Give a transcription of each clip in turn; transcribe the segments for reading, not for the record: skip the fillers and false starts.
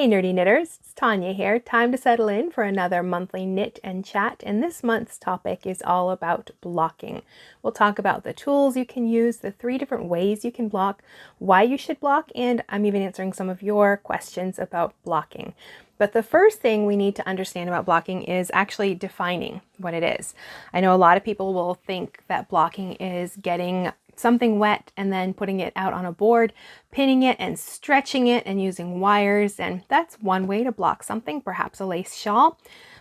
Hey nerdy knitters, it's Tanya here. Time to settle in for another monthly knit and chat, and this month's topic is all about blocking. We'll talk about the tools you can use, the 3 different ways you can block, why you should block, and I'm even answering some of your questions about blocking. But the first thing we need to understand about blocking is actually defining what it is. I know a lot of people will think that blocking is getting something wet and then putting it out on a board, pinning it and stretching it and using wires, and that's one way to block something, perhaps a lace shawl.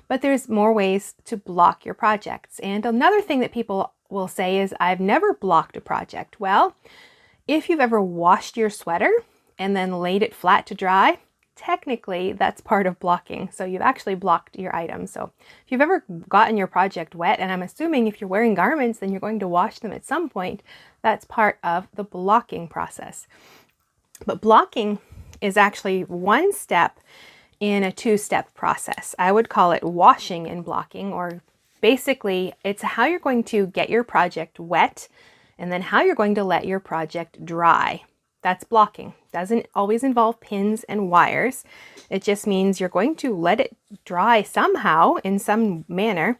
But there's more ways to block your projects. And another thing that people will say is, I've never blocked a project. Well, if you've ever washed your sweater and then laid it flat to dry, technically that's part of blocking. So you've actually blocked your item. So if you've ever gotten your project wet, and I'm assuming if you're wearing garments, then you're going to wash them at some point, that's part of the blocking process. But blocking is actually one step in a 2-step process. I would call it washing and blocking, or basically it's how you're going to get your project wet and then how you're going to let your project dry. That's blocking. Doesn't always involve pins and wires. It just means you're going to let it dry somehow in some manner.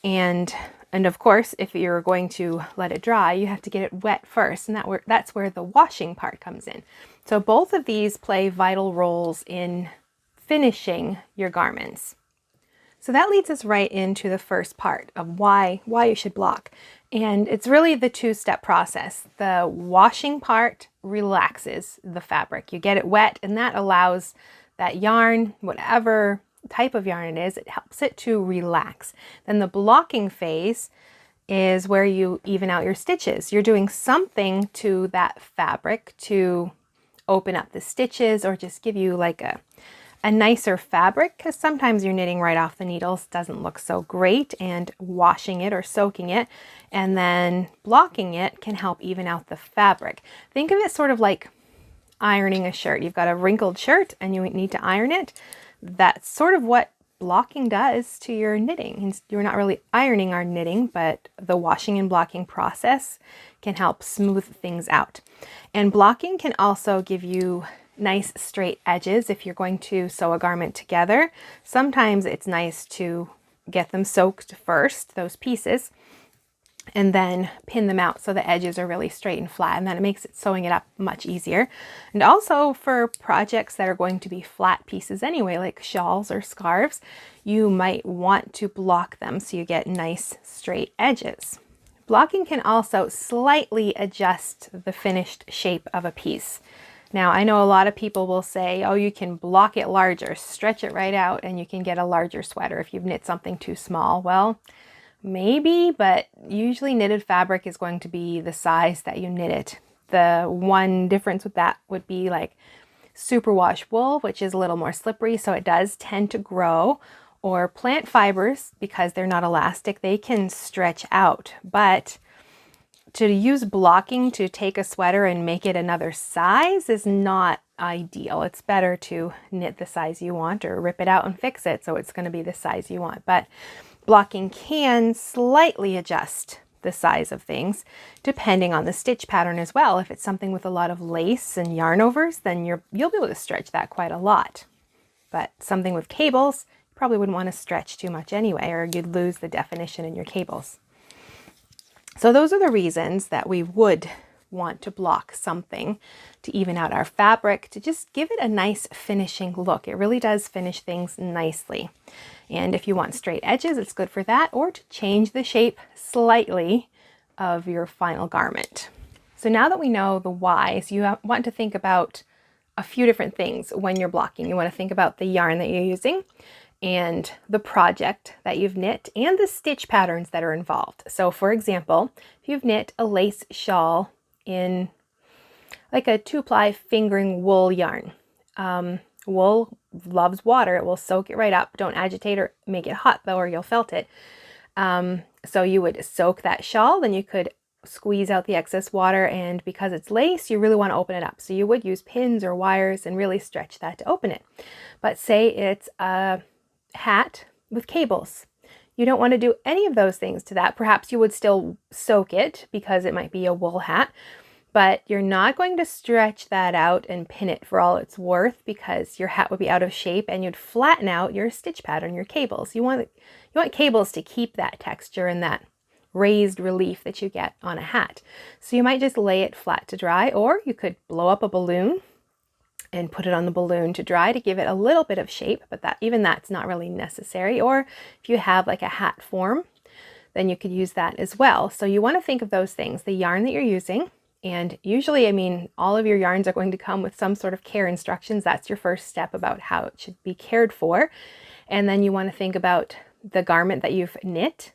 And of course, if you're going to let it dry, you have to get it wet first. And that's where the washing part comes in. So both of these play vital roles in finishing your garments. So that leads us right into the first part of why you should block. And it's really the 2-step process. The washing part relaxes the fabric. You get it wet, and that allows that yarn, whatever type of yarn it is, it helps it to relax. Then the blocking phase is where you even out your stitches. You're doing something to that fabric to open up the stitches or just give you like a nicer fabric, because sometimes you're knitting right off the needles doesn't look so great, and washing it or soaking it and then blocking it can help even out the fabric. Think of it sort of like ironing a shirt. You've got a wrinkled shirt and you need to iron it. That's sort of what blocking does to your knitting. You're not really ironing our knitting, but the washing and blocking process can help smooth things out. And blocking can also give you nice straight edges if you're going to sew a garment together. Sometimes it's nice to get them soaked first, those pieces, and then pin them out so the edges are really straight and flat, and then it makes it sewing it up much easier. And also for projects that are going to be flat pieces anyway, like shawls or scarves, you might want to block them so you get nice straight edges. Blocking can also slightly adjust the finished shape of a piece. Now, I know a lot of people will say, oh, you can block it larger, stretch it right out, and you can get a larger sweater if you've knit something too small. Well, maybe, but usually knitted fabric is going to be the size that you knit it. The one difference with that would be like superwash wool, which is a little more slippery, so it does tend to grow, or plant fibers, because they're not elastic, they can stretch out. But to use blocking to take a sweater and make it another size is not ideal. It's better to knit the size you want or rip it out and fix it so it's going to be the size you want. But blocking can slightly adjust the size of things depending on the stitch pattern as well. If it's something with a lot of lace and yarn overs, then you'll be able to stretch that quite a lot. But something with cables, you probably wouldn't want to stretch too much anyway, or you'd lose the definition in your cables. So those are the reasons that we would want to block something, to even out our fabric, to just give it a nice finishing look. It really does finish things nicely. And if you want straight edges, it's good for that, or to change the shape slightly of your final garment. So now that we know the whys, you want to think about a few different things when you're blocking. You want to think about the yarn that you're using, and the project that you've knit, and the stitch patterns that are involved. So for example, if you've knit a lace shawl in like a 2-ply fingering wool yarn, wool loves water, it will soak it right up. Don't agitate or make it hot though, or you'll felt it. So you would soak that shawl, then you could squeeze out the excess water, and because it's lace, you really want to open it up. So you would use pins or wires and really stretch that to open it. But say it's a hat with cables. You don't want to do any of those things to that. Perhaps you would still soak it because it might be a wool hat, but you're not going to stretch that out and pin it for all it's worth, because your hat would be out of shape and you'd flatten out your stitch pattern, your cables. You want cables to keep that texture and that raised relief that you get on a hat. So you might just lay it flat to dry, or you could blow up a balloon and put it on the balloon to dry to give it a little bit of shape, but that's not really necessary. Or if you have like a hat form, then you could use that as well. So you want to think of those things, the yarn that you're using. And usually, I mean, all of your yarns are going to come with some sort of care instructions. That's your first step about how it should be cared for. And then you want to think about the garment that you've knit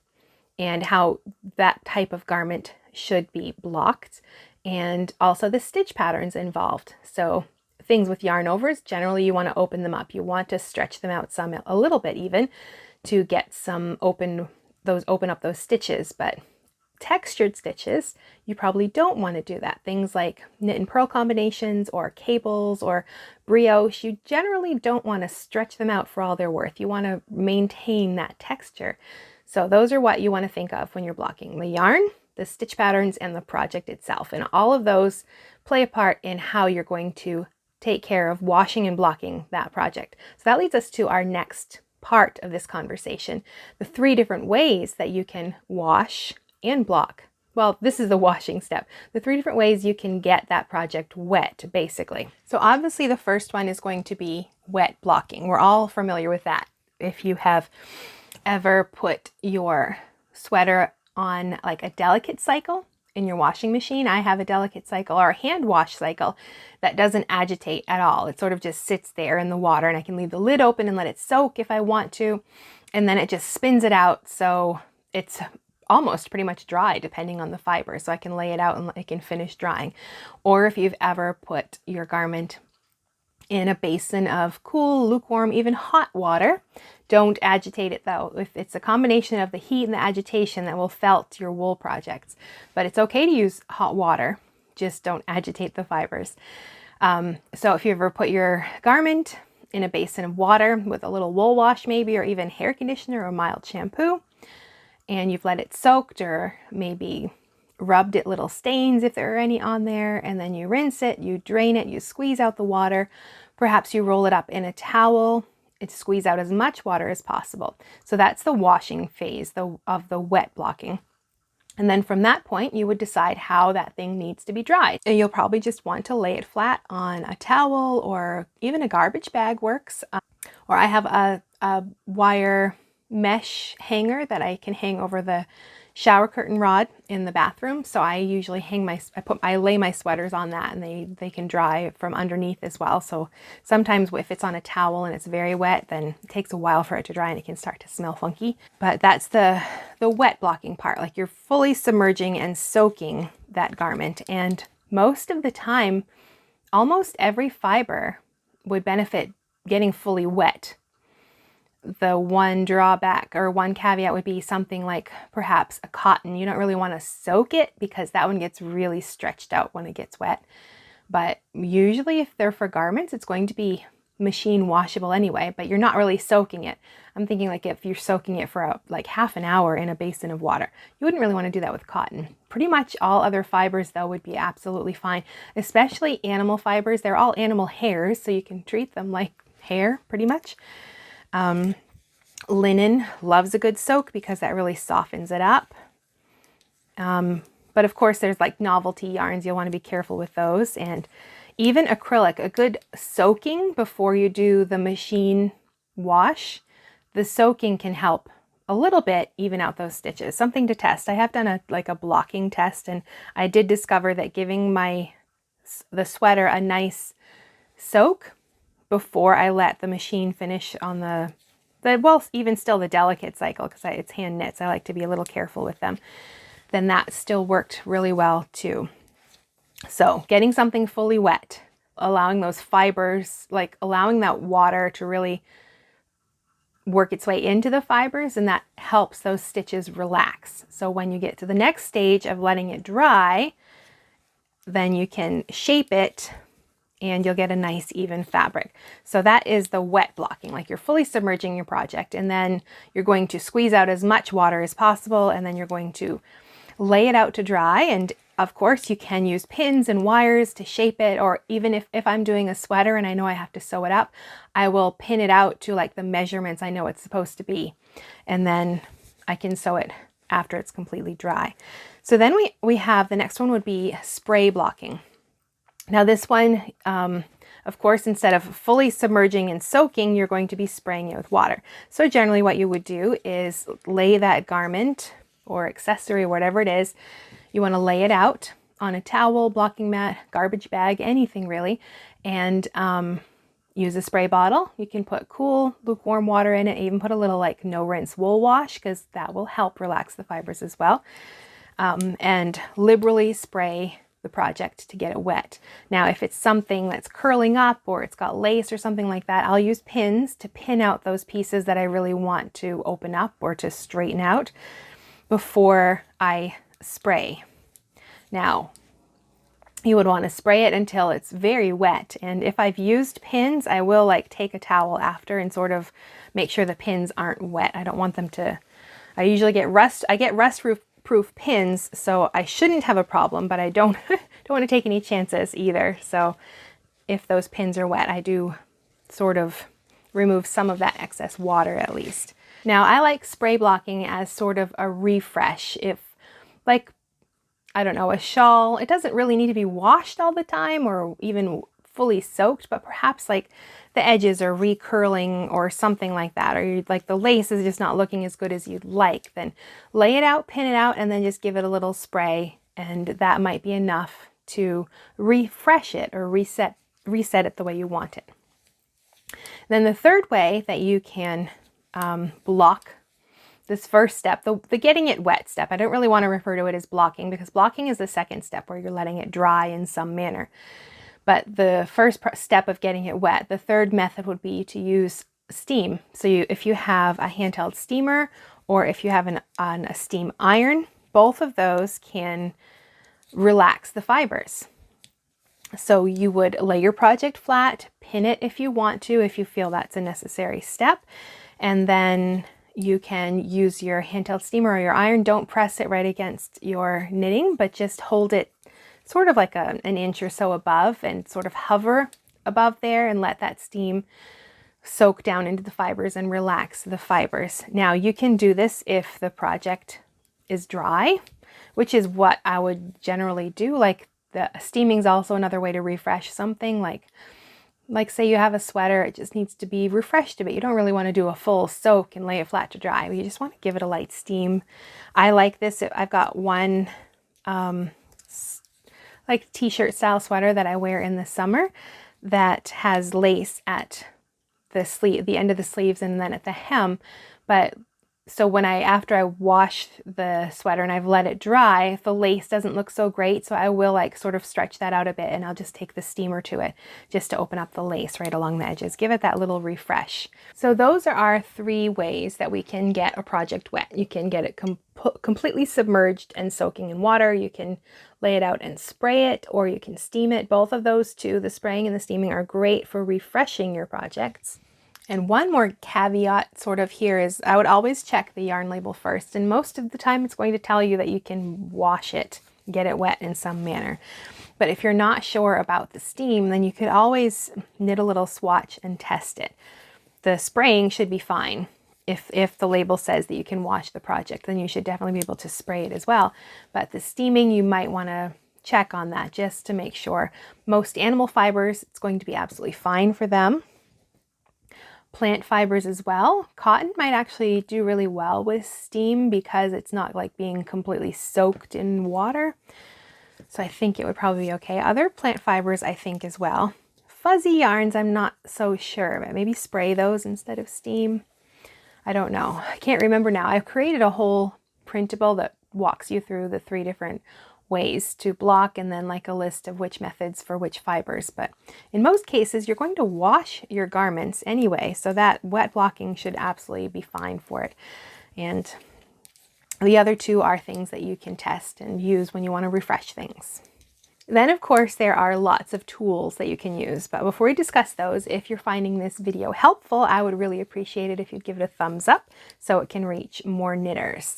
and how that type of garment should be blocked, and also the stitch patterns involved. So things with yarn overs, generally you want to open them up. You want to stretch them out a little bit even, to get some open up those stitches. But textured stitches, you probably don't want to do that. Things like knit and purl combinations or cables or brioche, you generally don't want to stretch them out for all they're worth. You want to maintain that texture. So those are what you want to think of when you're blocking: the yarn, the stitch patterns, and the project itself. And all of those play a part in how you're going to take care of washing and blocking that project. So that leads us to our next part of this conversation, the 3 different ways that you can wash and block. Well, this is the washing step. The 3 different ways you can get that project wet, basically. So obviously the first one is going to be wet blocking. We're all familiar with that. If you have ever put your sweater on like a delicate cycle in your washing machine, I have a delicate cycle or a hand wash cycle that doesn't agitate at all. It sort of just sits there in the water, and I can leave the lid open and let it soak if I want to, and then it just spins it out, so it's almost pretty much dry depending on the fiber, so I can lay it out and it can finish drying. Or if you've ever put your garment in a basin of cool, lukewarm, even hot water, don't agitate it though. If it's a combination of the heat and the agitation that will felt your wool projects. But it's okay to use hot water, just don't agitate the fibers. So if you ever put your garment in a basin of water with a little wool wash maybe, or even hair conditioner or mild shampoo, and you've let it soaked or maybe rubbed it little stains if there are any on there, and then you rinse it, you drain it, you squeeze out the water, perhaps you roll it up in a towel and squeeze out as much water as possible. So that's the washing phase of the wet blocking. And then from that point, you would decide how that thing needs to be dried. And you'll probably just want to lay it flat on a towel, or even a garbage bag works. Or I have a wire mesh hanger that I can hang over the shower curtain rod in the bathroom. So I usually I lay my sweaters on that, and they can dry from underneath as well. So sometimes if it's on a towel and it's very wet, then it takes a while for it to dry and it can start to smell funky. But that's the wet blocking part. Like, you're fully submerging and soaking that garment. And most of the time, almost every fiber would benefit getting fully wet. The one drawback or one caveat would be something like perhaps a cotton. You don't really want to soak it because that one gets really stretched out when it gets wet. But usually if they're for garments, it's going to be machine washable anyway, but you're not really soaking it. I'm thinking like if you're soaking it for like half an hour in a basin of water, you wouldn't really want to do that with cotton. Pretty much all other fibers though would be absolutely fine, especially animal fibers. They're all animal hairs, so you can treat them like hair pretty much. Linen loves a good soak because that really softens it up. But of course there's like novelty yarns. You'll want to be careful with those. And even acrylic, a good soaking before you do the machine wash, the soaking can help a little bit even out those stitches. Something to test. I have done a blocking test, and I did discover that giving the sweater a nice soak before I let the machine finish on well, even still the delicate cycle, because it's hand knits, I like to be a little careful with them, then that still worked really well too. So getting something fully wet, allowing those fibers, like allowing that water to really work its way into the fibers, and that helps those stitches relax. So when you get to the next stage of letting it dry, then you can shape it and you'll get a nice even fabric. So that is the wet blocking, like you're fully submerging your project, and then you're going to squeeze out as much water as possible, and then you're going to lay it out to dry. And Of course, you can use pins and wires to shape it, or even if I'm doing a sweater and I know I have to sew it up, I will pin it out to like the measurements I know it's supposed to be. And then I can sew it after it's completely dry. So then we have, the next one would be spray blocking. Now this one, of course, instead of fully submerging and soaking, you're going to be spraying it with water. So generally what you would do is lay that garment or accessory, whatever it is, you want to lay it out on a towel, blocking mat, garbage bag, anything really, and use a spray bottle. You can put cool, lukewarm water in it, even put a little like no rinse wool wash, because that will help relax the fibers as well. And liberally spray the project to get it wet. Now, if it's something that's curling up or it's got lace or something like that, I'll use pins to pin out those pieces that I really want to open up or to straighten out before I spray. Now, you would want to spray it until it's very wet. And if I've used pins, I will like take a towel after and sort of make sure the pins aren't wet. I don't want them to, I usually get rust proof pins, so I shouldn't have a problem, but I don't want to take any chances either. So if those pins are wet, I do sort of remove some of that excess water at least. Now, I like spray blocking as sort of a refresh. If, like, I don't know, a shawl, it doesn't really need to be washed all the time or even fully soaked, but perhaps like the edges are recurling or something like that, or like the lace is just not looking as good as you'd like, then lay it out, pin it out, and then just give it a little spray, and that might be enough to refresh it or reset it the way you want it. Then the third way that you can block this first step, the getting it wet step, I don't really want to refer to it as blocking, because blocking is the second step where you're letting it dry in some manner. But the first step of getting it wet, the third method would be to use steam. So if you have a handheld steamer, or if you have a steam iron, both of those can relax the fibers. So you would lay your project flat, pin it if you want to, if you feel that's a necessary step, and then you can use your handheld steamer or your iron. Don't press it right against your knitting, but just hold it sort of like an inch or so above and sort of hover above there and let that steam soak down into the fibers and relax the fibers. Now, you can do this if the project is dry, which is what I would generally do. Like, the steaming is also another way to refresh something. Like say you have a sweater, it just needs to be refreshed a bit. You don't really want to do a full soak and lay it flat to dry. You just want to give it a light steam. I like this. I've got one like t-shirt style sweater that I wear in the summer that has lace at the sleeve, the end of the sleeves, and then at the hem. But so after I wash the sweater and I've let it dry, the lace doesn't look so great. So I will like sort of stretch that out a bit, and I'll just take the steamer to it just to open up the lace right along the edges. Give it that little refresh. So those are our three ways that we can get a project wet. You can get it completely submerged and soaking in water. You can lay it out and spray it, or you can steam it. Both of those two, the spraying and the steaming, are great for refreshing your projects. And one more caveat sort of here is I would always check the yarn label first, and most of the time it's going to tell you that you can wash it, get it wet in some manner. But if you're not sure about the steam, then you could always knit a little swatch and test it. The spraying should be fine. If the label says that you can wash the project, then you should definitely be able to spray it as well. But the steaming, you might want to check on that just to make sure. Most animal fibers, it's going to be absolutely fine for them. Plant fibers as well. Cotton might actually do really well with steam because it's not like being completely soaked in water. So I think it would probably be okay. Other plant fibers, I think, as well. Fuzzy yarns, I'm not so sure, but maybe spray those instead of steam. I don't know. I can't remember now. I've created a whole printable that walks you through the 3 different ways to block, and then like a list of which methods for which fibers. But in most cases, you're going to wash your garments anyway, so that wet blocking should absolutely be fine for it. And the other 2 are things that you can test and use when you want to refresh things. Then, of course, there are lots of tools that you can use. But before we discuss those, if you're finding this video helpful, I would really appreciate it if you'd give it a thumbs up so it can reach more knitters.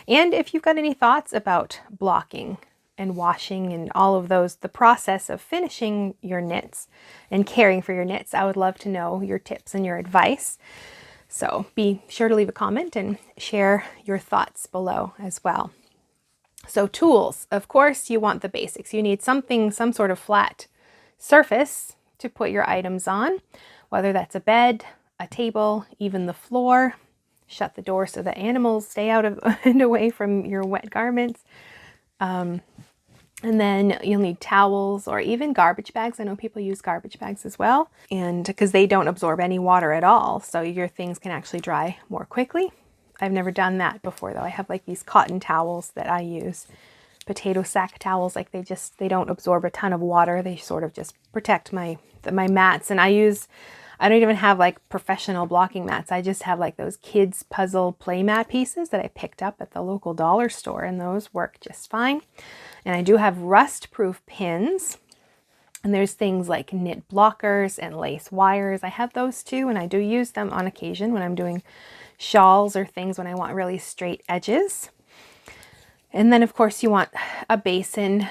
And if you've got any thoughts about blocking, and washing and all of those, the process of finishing your knits and caring for your knits, I would love to know your tips and your advice. So be sure to leave a comment and share your thoughts below as well. So tools, of course, you want the basics. You need something, some sort of flat surface to put your items on, whether that's a bed, a table, even the floor. Shut the door so the animals stay out of and away from your wet garments. And then you'll need towels or even garbage bags. I know people use garbage bags as well, and because they don't absorb any water at all, so your things can actually dry more quickly. I've never done that before though. I have like these cotton towels that I use, potato sack towels. Like they don't absorb a ton of water. They sort of just protect my mats. And I don't even have like professional blocking mats. I just have like those kids puzzle play mat pieces that I picked up at the local dollar store, and those work just fine. And I do have rust proof pins, and there's things like knit blockers and lace wires. I have those too, and I do use them on occasion when I'm doing shawls or things when I want really straight edges. And then of course you want a basin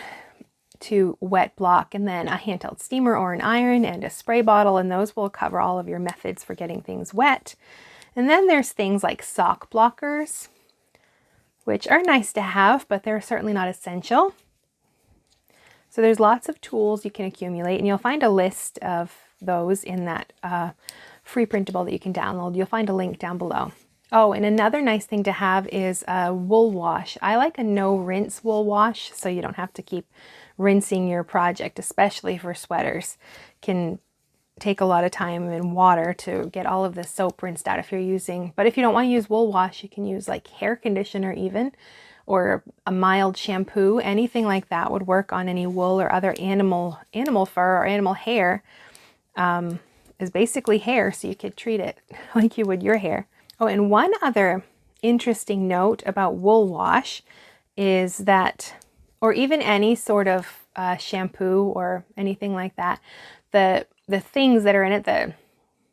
to wet block, and then a handheld steamer or an iron and a spray bottle, and those will cover all of your methods for getting things wet. And then there's things like sock blockers, which are nice to have, but they're certainly not essential. So there's lots of tools you can accumulate, and you'll find a list of those in that free printable that you can download. You'll find a link down below. Oh, and another nice thing to have is a wool wash. I like a no rinse wool wash, so you don't have to keep rinsing your project, especially for sweaters. Can take a lot of time and water to get all of the soap rinsed out if you're using, but if you don't want to use wool wash, you can use like hair conditioner even, or a mild shampoo. Anything like that would work on any wool or other animal fur or animal hair. Is basically hair, so you could treat it like you would your hair. Oh, and one other interesting note about wool wash is that, or even any sort of shampoo or anything like that, the things that are in it, the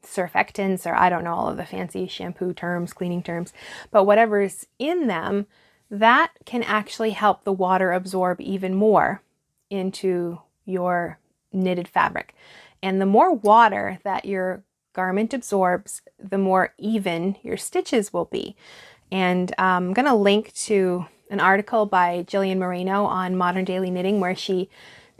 surfactants, or I don't know all of the fancy shampoo terms, cleaning terms, but whatever's in them, that can actually help the water absorb even more into your knitted fabric. And the more water that your garment absorbs, the more even your stitches will be. And I'm going to link to an article by Jillian Moreno on Modern Daily Knitting where she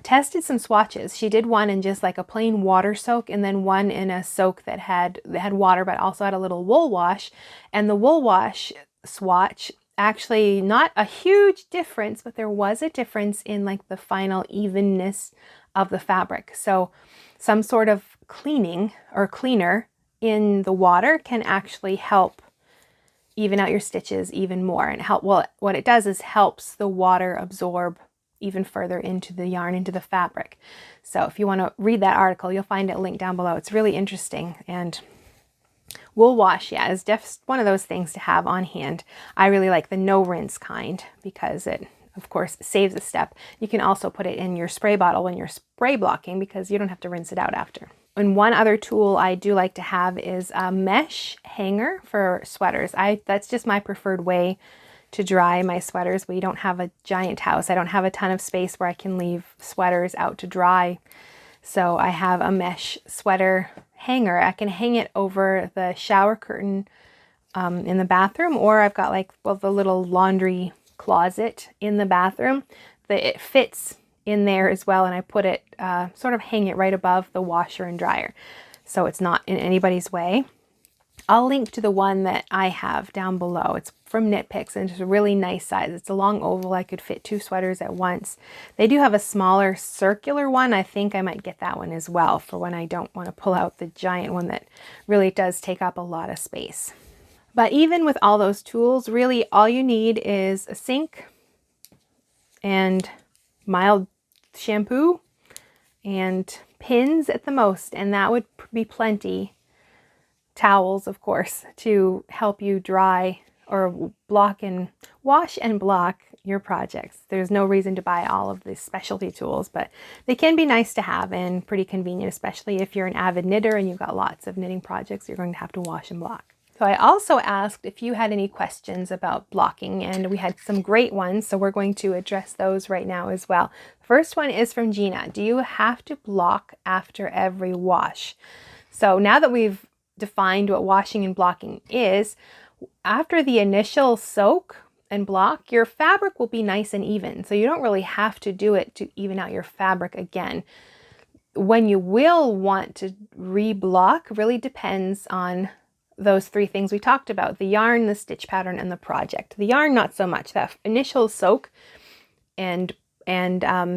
tested some swatches. She did one in just like a plain water soak, and then one in a soak that had water but also had a little wool wash. And the wool wash swatch, actually not a huge difference, but there was a difference in like the final evenness of the fabric. So some sort of cleaning or cleaner in the water can actually help even out your stitches even more, and what it does is helps the water absorb even further into the yarn, into the fabric. So if you want to read that article, you'll find it linked down below. It's really interesting. And wool wash, yeah, is just one of those things to have on hand. I really like the no rinse kind because it, of course, saves a step. You can also put it in your spray bottle when you're spray blocking because you don't have to rinse it out after. And one other tool I do like to have is a mesh hanger for sweaters. That's just my preferred way to dry my sweaters. We don't have a giant house. I don't have a ton of space where I can leave sweaters out to dry. So I have a mesh sweater hanger. I can hang it over the shower curtain in the bathroom, or I've got like, well, the little laundry closet in the bathroom that it fits in there as well, and I put it sort of hang it right above the washer and dryer so it's not in anybody's way. I'll link to the one that I have down below. It's from Knit Picks and it's a really nice size. It's a long oval. I could fit 2 sweaters at once. They do have a smaller circular one. I think I might get that one as well for when I don't want to pull out the giant one that really does take up a lot of space. But even with all those tools, really all you need is a sink and mild shampoo and pins at the most, and that would be plenty. Towels, of course, to help you dry or block and wash and block your projects. There's no reason to buy all of these specialty tools, but they can be nice to have and pretty convenient, especially if you're an avid knitter and you've got lots of knitting projects you're going to have to wash and block. So I also asked if you had any questions about blocking, and we had some great ones, so we're going to address those right now as well. The first one is from Gina. Do you have to block after every wash? So now that we've defined what washing and blocking is, after the initial soak and block, your fabric will be nice and even. So you don't really have to do it to even out your fabric again. When you will want to reblock really depends on those three things we talked about: the yarn, the stitch pattern, and the project. The yarn, not so much. That initial soak and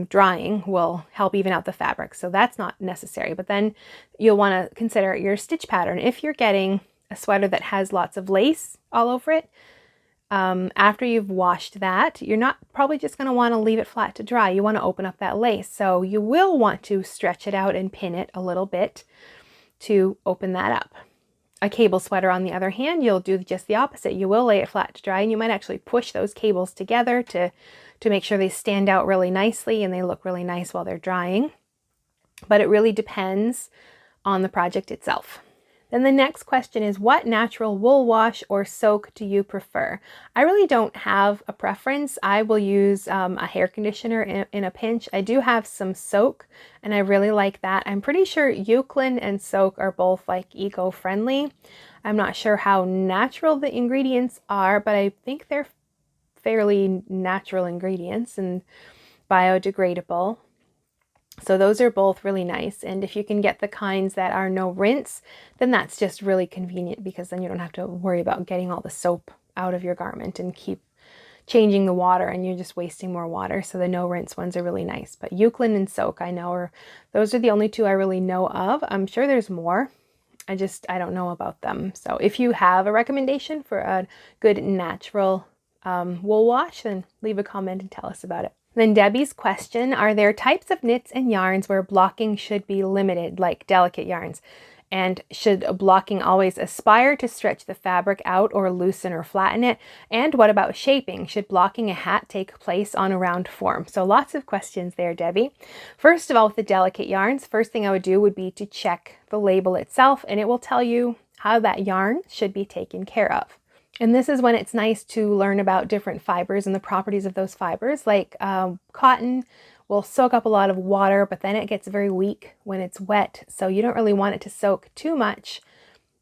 drying will help even out the fabric, so that's not necessary. But then you'll want to consider your stitch pattern. If you're getting a sweater that has lots of lace all over it, after you've washed that, you're not probably just going to want to leave it flat to dry. You want to open up that lace, so you will want to stretch it out and pin it a little bit to open that up. A cable sweater, on the other hand, you'll do just the opposite. You will lay it flat to dry, and you might actually push those cables together to make sure they stand out really nicely and they look really nice while they're drying. But it really depends on the project itself. Then the next question is, what natural wool wash or soak do you prefer? I really don't have a preference. I will use a hair conditioner in a pinch. I do have some soak, and I really like that. I'm pretty sure Eucalypt and soak are both like eco-friendly. I'm not sure how natural the ingredients are, but I think they're fairly natural ingredients and biodegradable. So those are both really nice. And if you can get the kinds that are no rinse, then that's just really convenient, because then you don't have to worry about getting all the soap out of your garment and keep changing the water, and you're just wasting more water. So the no rinse ones are really nice. But Eucalypt and soak, I know, those are the only two I really know of. I'm sure there's more. I don't know about them. So if you have a recommendation for a good natural wool wash, then leave a comment and tell us about it. Then Debbie's question, are there types of knits and yarns where blocking should be limited, like delicate yarns? And should blocking always aspire to stretch the fabric out or loosen or flatten it? And what about shaping? Should blocking a hat take place on a round form? So lots of questions there, Debbie. First of all, with the delicate yarns, first thing I would do would be to check the label itself, and it will tell you how that yarn should be taken care of. And this is when it's nice to learn about different fibers and the properties of those fibers. Like cotton will soak up a lot of water, but then it gets very weak when it's wet. So you don't really want it to soak too much.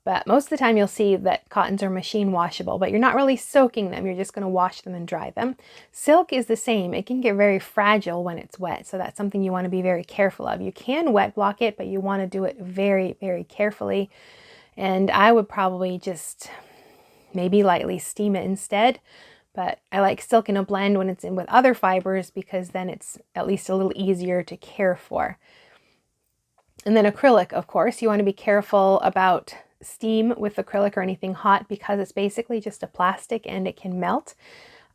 But most of the time you'll see that cottons are machine washable, but you're not really soaking them. You're just going to wash them and dry them. Silk is the same. It can get very fragile when it's wet. So that's something you want to be very careful of. You can wet block it, but you want to do it very, very carefully. And I would probably just maybe lightly steam it instead. But I like silk in a blend when it's in with other fibers, because then it's at least a little easier to care for. And then acrylic, of course, you want to be careful about steam with acrylic or anything hot, because it's basically just a plastic and it can melt.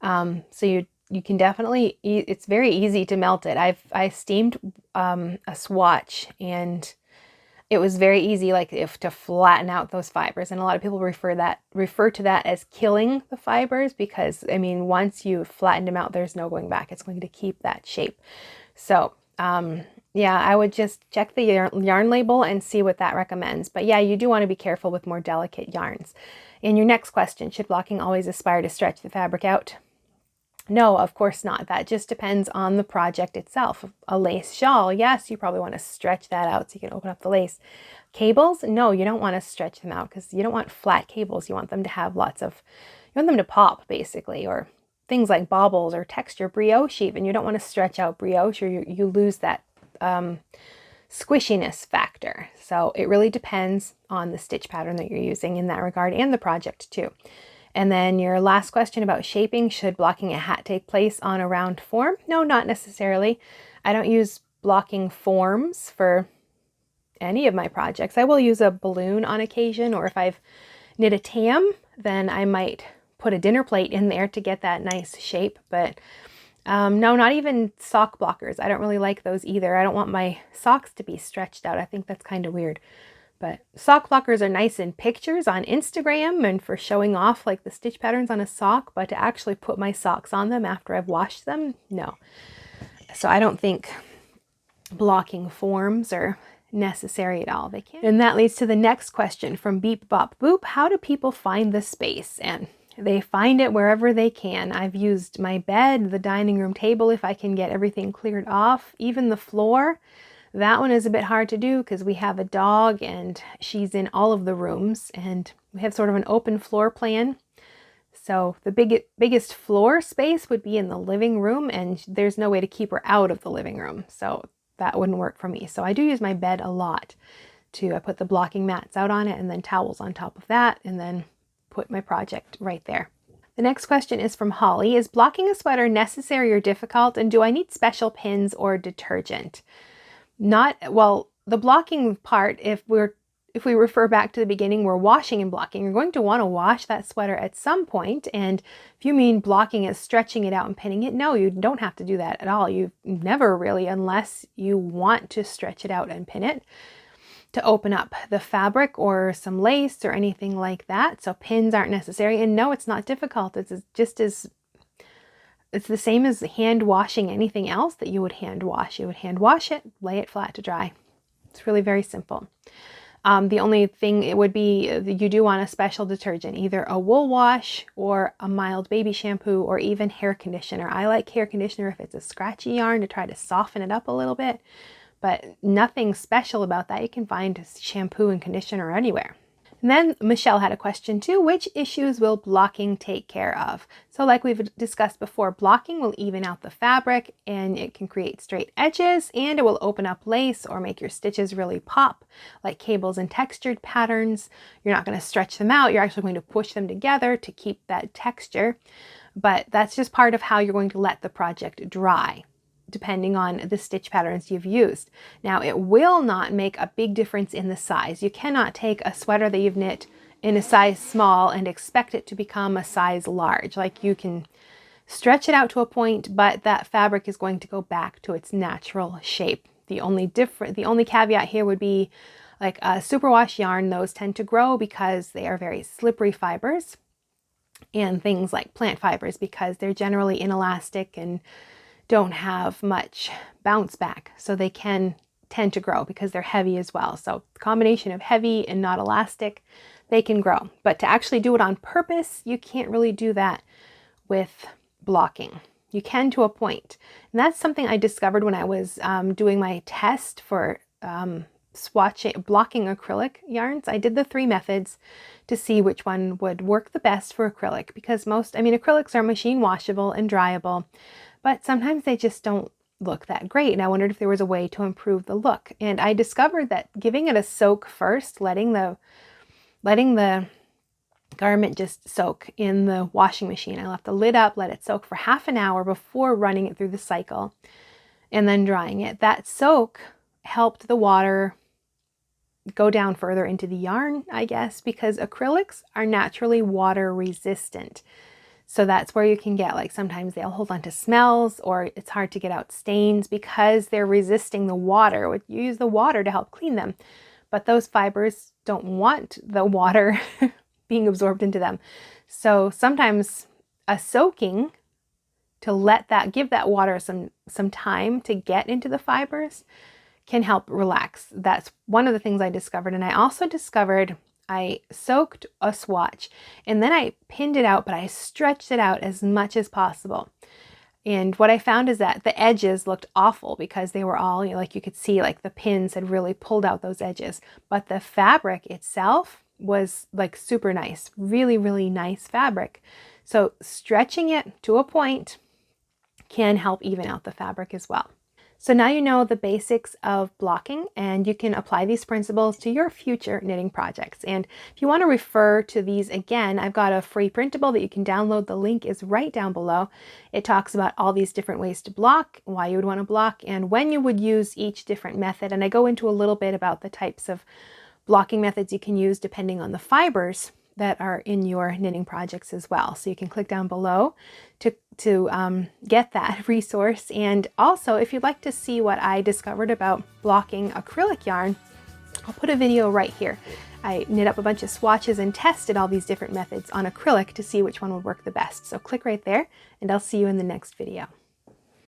So you can definitely, it's very easy to melt it. I steamed a swatch, and it was very easy, like to flatten out those fibers. And a lot of people refer to that as killing the fibers, because I mean, once you flattened them out, there's no going back. It's going to keep that shape. So yeah, I would just check the yarn label and see what that recommends. But yeah, you do want to be careful with more delicate yarns. In your next question, should blocking always aspire to stretch the fabric out? No, of course not. That just depends on the project itself. A lace shawl, yes, you probably want to stretch that out so you can open up the lace. Cables, no, you don't want to stretch them out, because you don't want flat cables. You want them to have you want them to pop, basically, or things like baubles or texture, brioche even. You don't want to stretch out brioche, or you lose that squishiness factor. So it really depends on the stitch pattern that you're using in that regard, and the project too. And then your last question about shaping, should blocking a hat take place on a round form? No, not necessarily. I don't use blocking forms for any of my projects. I will use a balloon on occasion, or if I've knit a tam, then I might put a dinner plate in there to get that nice shape. But no, not even sock blockers. I don't really like those either. I don't want my socks to be stretched out. I think that's kind of weird. But sock blockers are nice in pictures on Instagram and for showing off like the stitch patterns on a sock, but to actually put my socks on them after I've washed them, no. So I don't think blocking forms or necessary at all. They can. And that leads to the next question from Beep Bop Boop. How do people find the space? And they find it wherever they can. I've used my bed, the dining room table if I can get everything cleared off, even the floor. That one is a bit hard to do because we have a dog and she's in all of the rooms and we have sort of an open floor plan. So the biggest floor space would be in the living room, and there's no way to keep her out of the living room. So that wouldn't work for me. So I do use my bed a lot I put the blocking mats out on it and then towels on top of that, and then put my project right there. The next question is from Holly. Is blocking a sweater necessary or difficult? And do I need special pins or detergent? Well, the blocking part, if we refer back to the beginning, we're washing and blocking. You're going to want to wash that sweater at some point. And if you mean blocking is stretching it out and pinning it, no, you don't have to do that at all. You never really, unless you want to stretch it out and pin it to open up the fabric or some lace or anything like that. So pins aren't necessary. And no, it's not difficult. It's the same as hand washing anything else that you would hand wash. You would hand wash it, lay it flat to dry. It's really very simple. The only thing it would be, you do want a special detergent, either a wool wash or a mild baby shampoo or even hair conditioner. I like hair conditioner if it's a scratchy yarn to try to soften it up a little bit, but nothing special about that. You can find shampoo and conditioner anywhere. And then Michelle had a question too. Which issues will blocking take care of? So like we've discussed before, blocking will even out the fabric and it can create straight edges, and it will open up lace or make your stitches really pop, like cables and textured patterns. You're not going to stretch them out. You're actually going to push them together to keep that texture. But that's just part of how you're going to let the project dry, depending on the stitch patterns you've used. Now, it will not make a big difference in the size. You cannot take a sweater that you've knit in a size small and expect it to become a size large. Like, you can stretch it out to a point, but that fabric is going to go back to its natural shape. The only caveat here would be like a superwash yarn. Those tend to grow because they are very slippery fibers, and things like plant fibers because they're generally inelastic and don't have much bounce back, so they can tend to grow because they're heavy as well. So the combination of heavy and not elastic, they can grow. But to actually do it on purpose, you can't really do that with blocking. You can to a point. And that's something I discovered when I was doing my test for swatching, blocking acrylic yarns. I did the 3 methods to see which one would work the best for acrylic, because acrylics are machine washable and dryable, but sometimes they just don't look that great. And I wondered if there was a way to improve the look. And I discovered that giving it a soak first, letting the garment just soak in the washing machine. I left the lid up, let it soak for half an hour before running it through the cycle and then drying it. That soak helped the water go down further into the yarn, I guess, because acrylics are naturally water resistant. So that's where you can get, like, sometimes they'll hold on to smells, or it's hard to get out stains because they're resisting the water. You use the water to help clean them, but those fibers don't want the water being absorbed into them. So sometimes a soaking to give that water some time to get into the fibers can help relax. That's one of the things I discovered. And I also discovered I soaked a swatch and then I pinned it out, but I stretched it out as much as possible. And what I found is that the edges looked awful because they were all, like, you could see, like, the pins had really pulled out those edges. But the fabric itself was like super nice, really, really nice fabric. So stretching it to a point can help even out the fabric as well. So now you know the basics of blocking, and you can apply these principles to your future knitting projects. And if you want to refer to these again, I've got a free printable that you can download. The link is right down below. It talks about all these different ways to block, why you would want to block, and when you would use each different method. And I go into a little bit about the types of blocking methods you can use depending on the fibers that are in your knitting projects as well. So you can click down below to get that resource. And also, if you'd like to see what I discovered about blocking acrylic yarn, I'll put a video right here. I knit up a bunch of swatches and tested all these different methods on acrylic to see which one would work the best. So click right there, and I'll see you in the next video.